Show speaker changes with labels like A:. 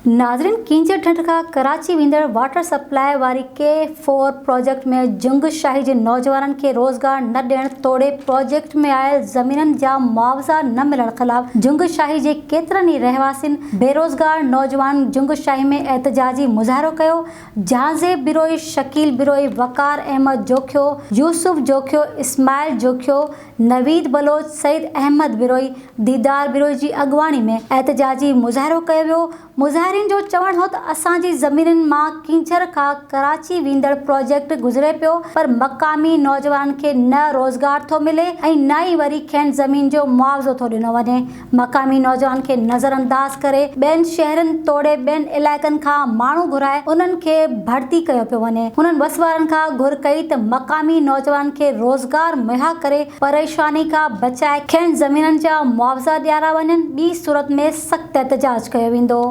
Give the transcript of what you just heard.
A: नाज़रीन, कींचड़ ढंढ खां कराची वेंदड़ वाटर सप्लाई वारी K4 प्रोजेक्ट में जुंगशाही जे नौजवाननि खे रोज़गार न ॾियण तोड़े प्रोजेक्ट में आयल ज़मीननि जा मुआवज़ा न मिलण ख़िलाफ़ जुंगशाही जे केतिरनि ई रहवासियुनि बेरोज़गार नौजवान जुंगशाही में एहतजाजी मुज़ाहिरो कयो। जहाज़ेब बिरोई, शकील बिरोई, वकार अहमद जोखियो, यूसुफ जोखियो, इस्माइल जोखियो, नवीद बलोच, सईद अहमद बिरोई, दीदार बिरोई जी अॻवानी में एहतजाजी मुज़ाहिरो कयो वियो। मुज़ाहिरीन जो चवणु हो त असांजी ज़मीनुनि मां कींचड़ खां कराची वेंदड़ प्रोजेक्ट गुज़रे पियो, पर मक़ामी नौजवाननि खे न रोज़गार थो मिले ऐं न ई वरी खेनि ज़मीन जो मुआवज़ो थो ॾिनो वञे। मक़ामी नौजवान खे नज़रअंदाज़ करे ॿियनि शहरनि तोड़े ॿियनि इलाइक़नि खां माण्हू घुराए उन्हनि खे भर्ती कयो पियो वञे। हुननि वसवारनि खां घुर कई त मक़ामी नौजवान खे रोज़गार मुहैया करे परेशानी खां बचाए खेनि ज़मीननि जा मुआवज़ा ॾियारा वञनि, ॿी सूरत में सख़्तु एहतजाज कयो वेंदो।